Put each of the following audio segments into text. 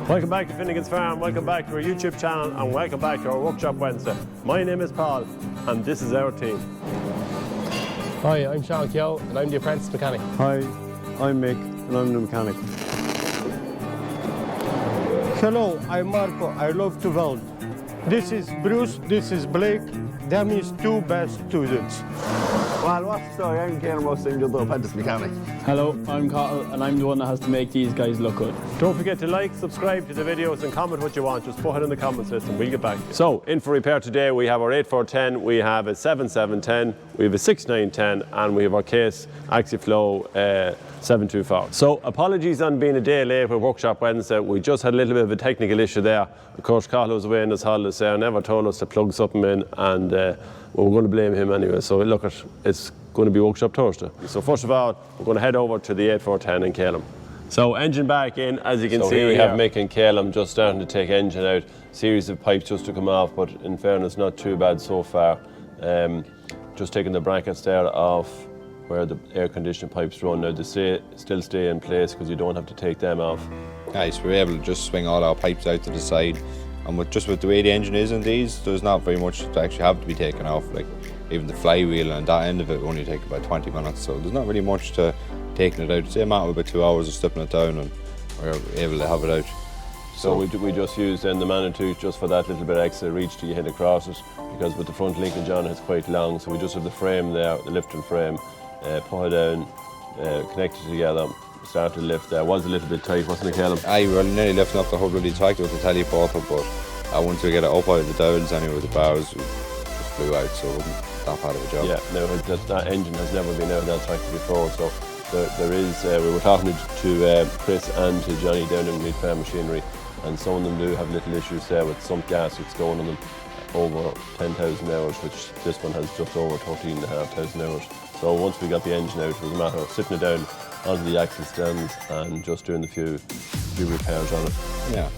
Welcome back to Finnegan's Farm, welcome back to our YouTube channel, and welcome back to our Workshop Wednesday. My name is Paul, and this is our team. Hi, I'm Sean Keogh, and I'm the apprentice mechanic. Hi, I'm Mick, and I'm the mechanic. Hello, I'm Marco. I love to weld. This is Bruce, this is Blake. Them is two best students. Well, what's the story? I'm Kaylem Russell, the apprentice mechanic. Hello, I'm Carl, and I'm the one that has to make these guys look good. Don't forget to like, subscribe to the videos, and comment what you want. Just put it in the comment section, we'll get back to you. So, in for repair today, we have our 8410, we have a 7710, we have a 6910, and we have our case Axial Flow 724. So, apologies on being a day late with Workshop Wednesday. We just had a little bit of a technical issue there. Of course, Carl was away on his holidays there, never told us to plug something in, and well, we're going to blame him anyway. So, look, it's going to be Workshop Thursday. So, first of all, we're going to head over to the 8410 in Kaylem. So, engine back in, as you can see, here we have Mick and Kaylem just starting to take engine out. Series of pipes just to come off, but in fairness, not too bad so far. Just taking the brackets there off where the air conditioning pipes run. Now they still stay in place because you don't have to take them off. Nice, we're able to just swing all our pipes out to the side, and with the way the engine is in these, there's not very much to actually have to be taken off. Like even the flywheel and that end of it only take about 20 minutes, so there's not really much to taking it out. It's a matter of about 2 hours of stripping it down, and we're able to have it out. So we just used then the Manitou just for that little bit extra reach to get across it, because with the front linkage on it's quite long, so we just have the frame there, the lifting frame, put it down, connect it together, start to lift there. Was a little bit tight, wasn't it, Kaylem? Aye, we were nearly lifting up the whole bloody tractor with the teleporter, but once we get it up out of the dowels anyway with the bars, it just flew out, so it wasn't that part of a job. Yeah, no, that engine has never been out of that tractor before, so there is, we were talking to Chris and to Johnny down in Meat Farm Machinery, and some of them do have little issues there with some gaskets going on them over 10,000 hours, which this one has just over 13,500 hours. So once we got the engine out, it was a matter of sitting it down onto the axle stands and just doing the few repairs on it. Yeah,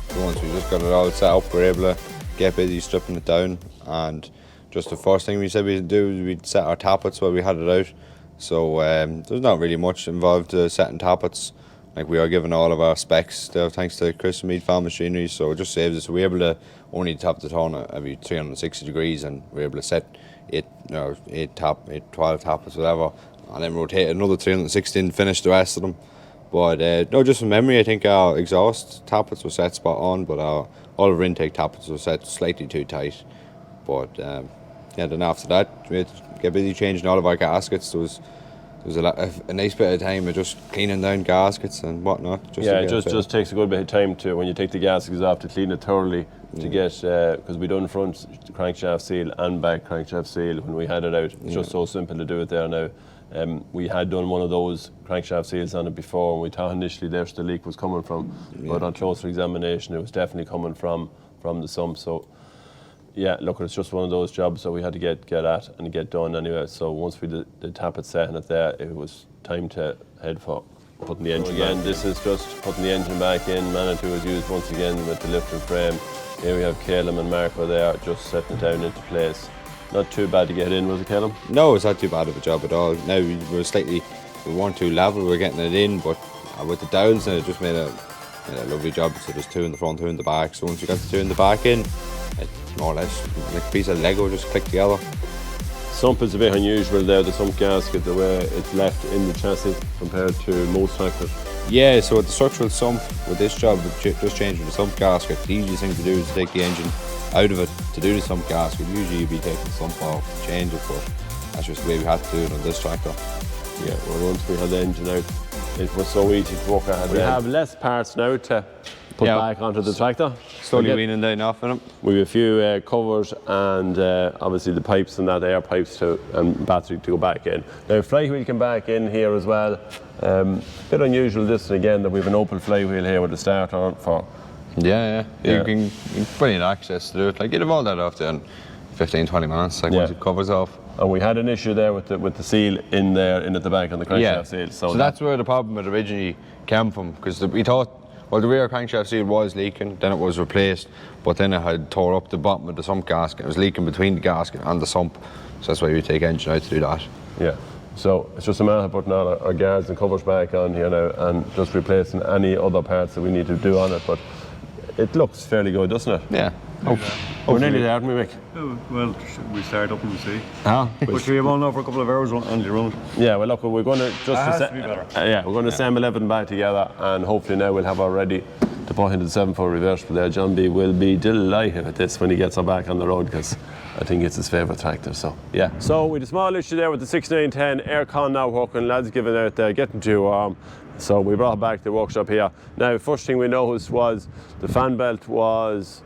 so once we just got it all set up, we were able to get busy stripping it down, and just the first thing we said we'd do is we'd set our tappets while we had it out. So there's not really much involved setting tappets. Like we are given all of our specs there thanks to Chris and Meat Farm Machinery, so it just saves us. We're able to only tap the turn every 360 degrees, and we're able to set 12 tappets, whatever, and then rotate another 360 and finish the rest of them. But no, just from memory, I think our exhaust tappets were set spot on, but all of our intake tappets were set slightly too tight. But yeah, then after that, we had to get busy changing all of our gaskets. There was a nice bit of time of just cleaning down gaskets and whatnot. It just takes a good bit of time to, when you take the gaskets off, to clean it thoroughly, to get, because we done front crankshaft seal and back crankshaft seal when we had it out. It's just so simple to do it there now. We had done one of those crankshaft seals on it before, and we thought initially there's the leak was coming from, but on closer examination it was definitely coming from the sump. So yeah, look, it's just one of those jobs that we had to get at and get done anyway. So once we did the tappet set in it there, it was time to head for putting the engine again. This is just putting the engine back in. Manitou is used once again with the lifting frame. Here we have Kaylem and Marco there, just setting it down into place. Not too bad to get in, was it, Kaylem? No, it's not too bad of a job at all. Now we weren't too level, we were getting it in, but with the dowels, it just made a lovely job. So there's two in the front, two in the back. So once you got the two in the back in, it more or less like a piece of Lego just clicked together. Sump is a bit unusual there, the sump gasket, the way it's left in the chassis compared to most tractors. Yeah, so with the structural sump, with this job, just changing the sump gasket, the easiest thing to do is to take the engine out of it to do the sump gasket. Usually you'd be taking the sump off to change it, but that's just the way we had to do it on this tractor. Yeah, well, once we had the engine out, it was so easy to work out. We have less parts now to put back onto the tractor. Slowly weaning down off in it. We have a few covers and obviously the pipes and that, air pipes and battery to go back in. Now flywheel came back in here as well. Bit unusual this again that we have an open flywheel here with the starter on for. Yeah. You can brilliant access to do it. Like you'd have all that off there in 15-20 minutes, like once it covers off. And we had an issue there with the seal in there, at the back on the crankshaft seal. So that's where the problem had originally came from, because we thought, well, the rear crankshaft seal was leaking, then it was replaced, but then it had tore up the bottom of the sump gasket. It was leaking between the gasket and the sump, so that's why we take engine out to do that. Yeah. So it's just a matter of putting all our guards and covers back on here now and just replacing any other parts that we need to do on it. But it looks fairly good, doesn't it? Yeah. We're nearly there, aren't we, Mick? Well, we start up and we see. But you're on now for a couple of hours on your own. yeah, well, look, we're going to just has to be better. yeah, we're going to assemble everything back together, and hopefully now we'll have our ready to put into the 7/4 reversible there. John B will be delighted with this when he gets her back on the road, because I think it's his favourite tractor. So yeah. So with a small issue there with the 6910 aircon now working, lads giving out there, getting too warm. So we brought it back to the workshop here. Now, first thing we noticed was the fan belt was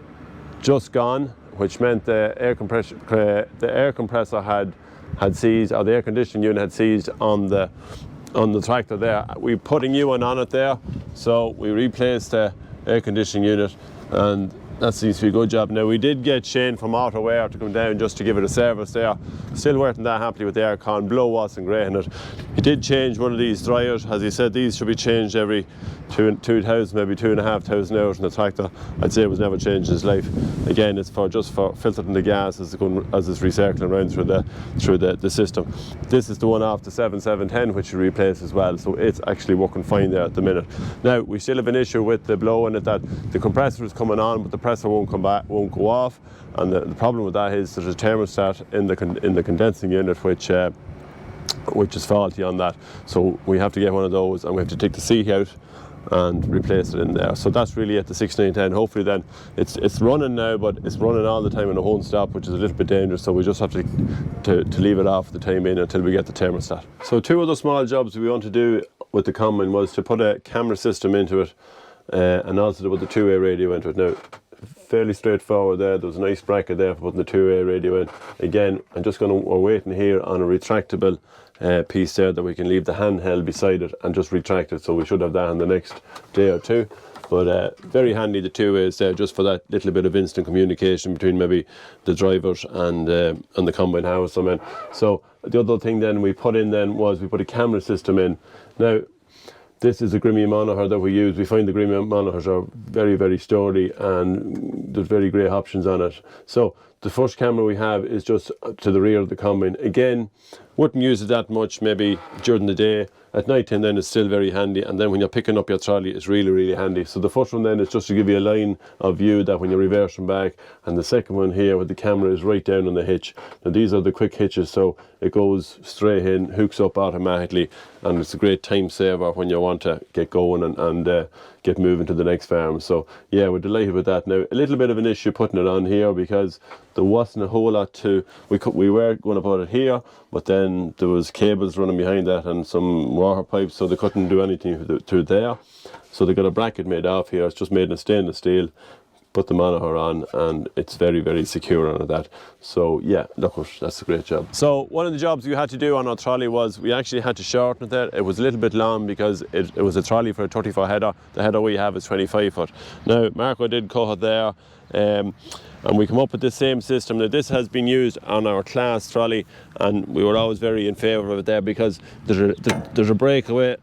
just gone, which meant the air compressor had seized, or the air conditioning unit had seized on the tractor there. We put a new one on it there, so we replaced the air conditioning unit, and that seems to be a good job. Now, we did get Shane from AutoWare to come down just to give it a service there. Still weren't that happy with the aircon, blow wasn't great in it. He did change one of these dryers. As he said, these should be changed every 2,000, maybe 2,500 hours in the tractor. I'd say it was never changed in his life. Again, it's just for filtering the gas as it's recycling around through the system. This is the one off the 7710, which we replaced as well, so it's actually working fine there at the minute. Now, we still have an issue with the blow in it, that the compressor is coming on, but the compressor won't go off, and the problem with that is there's a thermostat in the condensing unit which is faulty on that. So we have to get one of those, and we have to take the seat out and replace it in there. So that's really at the 6910. Hopefully then it's running now, but it's running all the time and it won't stop, which is a little bit dangerous. So we just have to leave it off the time in until we get the thermostat. So two other small jobs we want to do with the combine was to put a camera system into it, and also to put the two-way radio into it. Now, fairly straightforward there. There's a nice bracket there for putting the two-way radio in. Again, we're waiting here on a retractable piece there that we can leave the handheld beside it and just retract it. So we should have that in the next day or two. But very handy, the two ways there, just for that little bit of instant communication between maybe the drivers and the combine house. So the other thing then we put in then was we put a camera system in. Now, this is a Grimmy monitor that we use. We find the Grimmy monitors are very, very sturdy, and there's very great options on it. So the first camera we have is just to the rear of the combine. Again, wouldn't use it that much maybe during the day. At night time then it's still very handy, and then when you're picking up your trolley it's really, really handy. So the first one then is just to give you a line of view that when you're reversing back, and the second one here with the camera is right down on the hitch. Now these are the quick hitches, so it goes straight in, hooks up automatically, and it's a great time saver when you want to get going and get moving to the next farm. So yeah, we're delighted with that. Now, a little bit of an issue putting it on here because there wasn't a whole lot to, we were going to put it here, but then there was cables running behind that and some water pipes, so they couldn't do anything to it there. So they got a bracket made off here. It's just made in stainless steel. Put the monitor on, and it's very, very secure on that. So yeah, look, that's a great job. So one of the jobs we had to do on our trolley was we actually had to shorten it there. It was a little bit long because it was a trolley for a 30-foot header. The header we have is 25 foot. Now, Marco did cut it there, and we come up with the same system. Now, this has been used on our class trolley, and we were always very in favour of it there because there's a breakaway.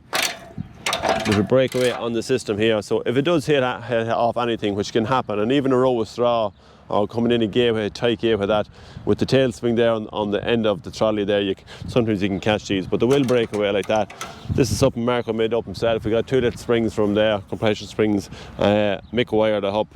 There's a breakaway on the system here, so if it does hit off anything, which can happen, and even a row of straw or coming in a gateway, a tight gateway, that with the tail swing there on the end of the trolley there, sometimes you can catch these, but they will break away like that. This is something Marco made up himself. We got two little springs from there, compression springs. Mick wired it up.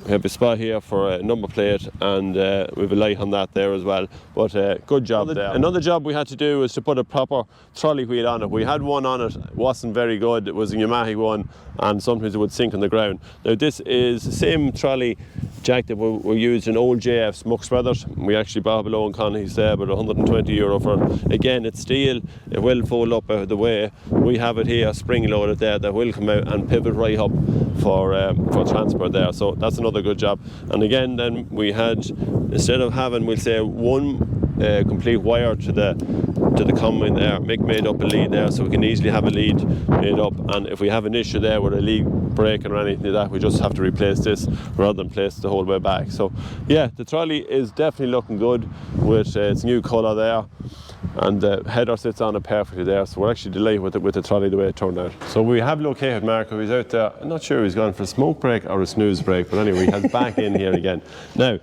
We have a spot here for a number plate, and we have a light on that there as well. But good job there. Another job we had to do was to put a proper trolley wheel on it. We had one on it, wasn't very good. It was a pneumatic one, and sometimes it would sink on the ground. Now this is the same trolley jack that we used in old JF's Mucks Brothers. We actually bought below in Connie's there, about €120 for it. Again, it's steel. It will fold up out of the way. We have it here spring loaded there that will come out and pivot right up for transport there. So that's another good job. And again, then we had, instead of having, we'll say, one complete wire to the combine there, Mick made up a lead there, so we can easily have a lead made up, and if we have an issue there with a lead breaking or anything like that, we just have to replace this rather than place it the whole way back. So yeah, the trolley is definitely looking good with its new colour there, and the header sits on it perfectly there, so we're actually delighted with the trolley the way it turned out. So we have located Marco. He's out there. I'm not sure if he's gone for a smoke break or a snooze break, but anyway, he's back in here again. Now,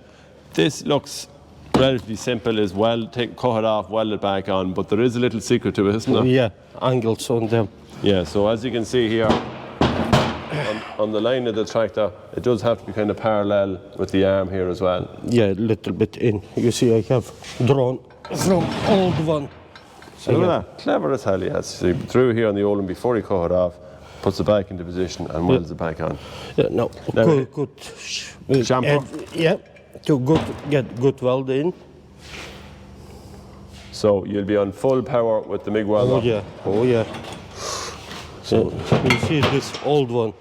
this looks relatively simple as well. Cut it off, weld it back on, but there is a little secret to it, isn't there? Yeah, angles on them. Yeah, so as you can see here, on the line of the tractor, it does have to be kind of parallel with the arm here as well. Yeah, a little bit in. You see, I have drawn from old one. So look at that, clever as hell he has. So he threw here on the old one before he cut it off, puts it back into position and welds it back on. Yeah, no, Now, good. Shampoo? Yeah, to get good weld in. So you'll be on full power with the MIG welder. Oh yeah. So you see, this old one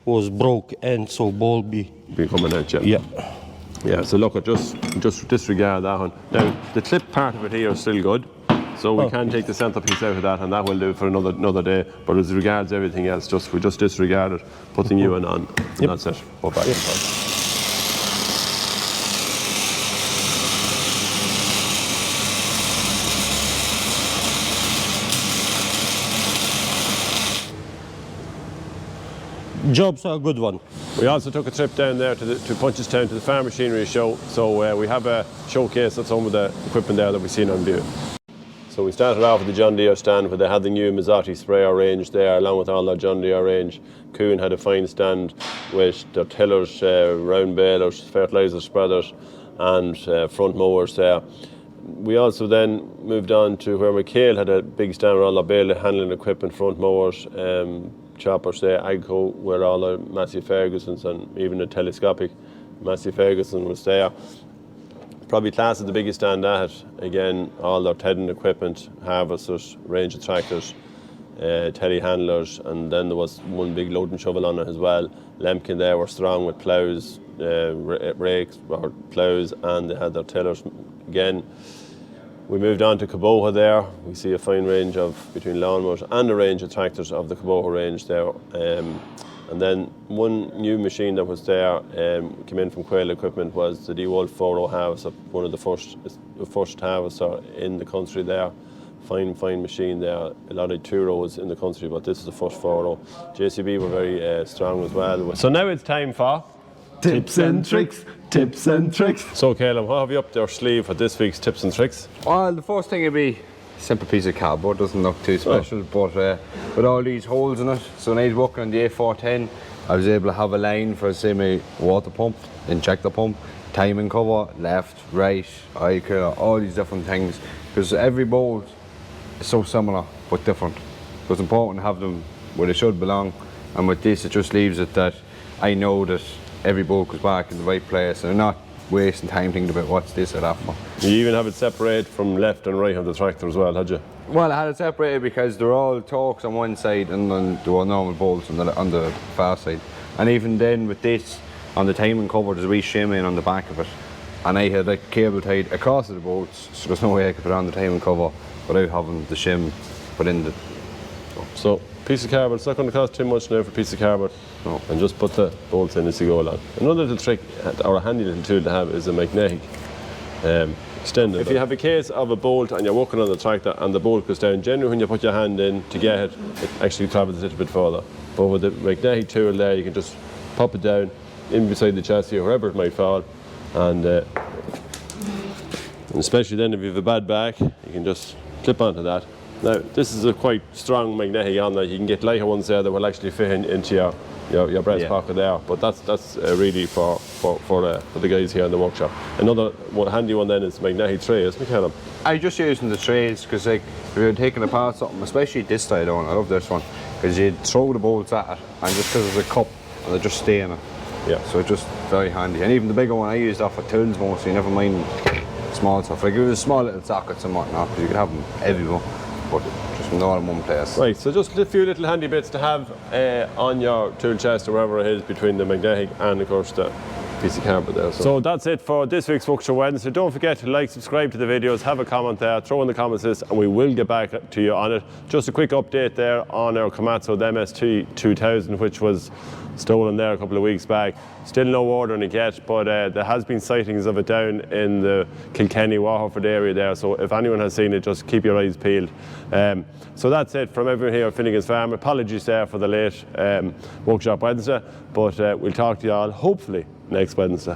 was broke and so ball be coming out, yeah. Yeah, so look, just disregard that one. Now, the clip part of it here is still good, so we can take the centerpiece out of that, and that will do for another day. But as regards everything else, we just disregard it, put the new one on, and that's it. Go back and forth. Job's a good one. We also took a trip down there to Punchestown to the farm machinery show, so we have a showcase of some of the equipment there that we've seen on view. So we started off with the John Deere stand where they had the new Mazzotti sprayer range there along with all their John Deere range. Kuhn had a fine stand with their tillers, round balers, fertiliser spreaders and front mowers there. We also then moved on to where McHale had a big stand with all their bale handling equipment, front mowers, choppers there, Agco, where all the Massey Fergusons and even the telescopic Massey Ferguson was there. Probably class is the biggest stand at it. Again, all their tedding equipment, harvesters, range of tractors, telehandlers, and then there was one big loading shovel on it as well. Lemkin there were strong with ploughs, rakes, or ploughs, and they had their tillers again. We moved on to Caboha there. We see a fine range of between lawnmowers and a range of tractors of the Caboha range there. And then one new machine that was there, came in from Quail Equipment, was the DeWolf 4.0 harvester, one of the first harvester in the country there. Fine machine there. A lot of 2.0s in the country, but this is the first 4.0. JCB were very strong as well. So now it's time for Tips and tricks, tips and tricks. So Kaylem, what have you up their sleeve for this week's tips and tricks? Well, the first thing would be a simple piece of cardboard, doesn't look too special, but with all these holes in it, so when I was working on the FOR10, I was able to have a line for, say, my water pump, injector pump, timing cover, left, right, eye colour, all these different things, because every bolt is so similar but different. So it's important to have them where they should belong, and with this it just leaves it that I know that every bolt goes back in the right place and I'm not wasting time thinking about what's this or that for. You even have it separated from left and right of the tractor as well, had you? Well, I had it separated because they're all torques on one side and then there were normal bolts on the far side. And even then with this, on the timing cover there's a wee shim in on the back of it. And I had like cable tied across the bolts, so there's no way I could put on the timing cover without having the shim put in the... So, piece of cardboard, it's not going to cost too much now for a piece of cardboard. No. And just put the bolts in as you go along. Another little trick, or a handy little tool to have, is a magnetic extender. If you have a case of a bolt and you're working on the tractor and the bolt goes down, generally when you put your hand in to get it, it actually travels a little bit further. But with the magnetic tool there, you can just pop it down in beside the chassis or wherever it might fall. And especially then if you have a bad back, you can just clip onto that. Now, this is a quite strong magnetic on there. You can get lighter ones there that will actually fit into your breast pocket there. But that's really for the guys here in the workshop. Another handy one then is magnetic tray, isn't it, Kaylem? I'm just using the trays because like if you're taking apart something, especially this side on, I love this one, because you throw the bolts at it and just because there's a cup and they just stay in it. Yeah. So it's just very handy. And even the bigger one I use that for tools mostly, never mind small stuff. Like it was small little sockets and whatnot, because you could have them everywhere. But just not in one place. Right, so just a few little handy bits to have on your tool chest or wherever it is between the magnetic and of course the piece of cardboard there. So that's it for this week's Workshop Wednesday. Don't forget to like, subscribe to the videos, have a comment there, throw in the comments list and we will get back to you on it. Just a quick update there on our Komatsu MST 2000, which was stolen there a couple of weeks back. Still no order on it yet, but there has been sightings of it down in the Kilkenny, Waterford area there, so if anyone has seen it, just keep your eyes peeled. So that's it from everyone here at Finnegan's Farm. Apologies there for the late Workshop Wednesday, but we'll talk to you all hopefully next Wednesday.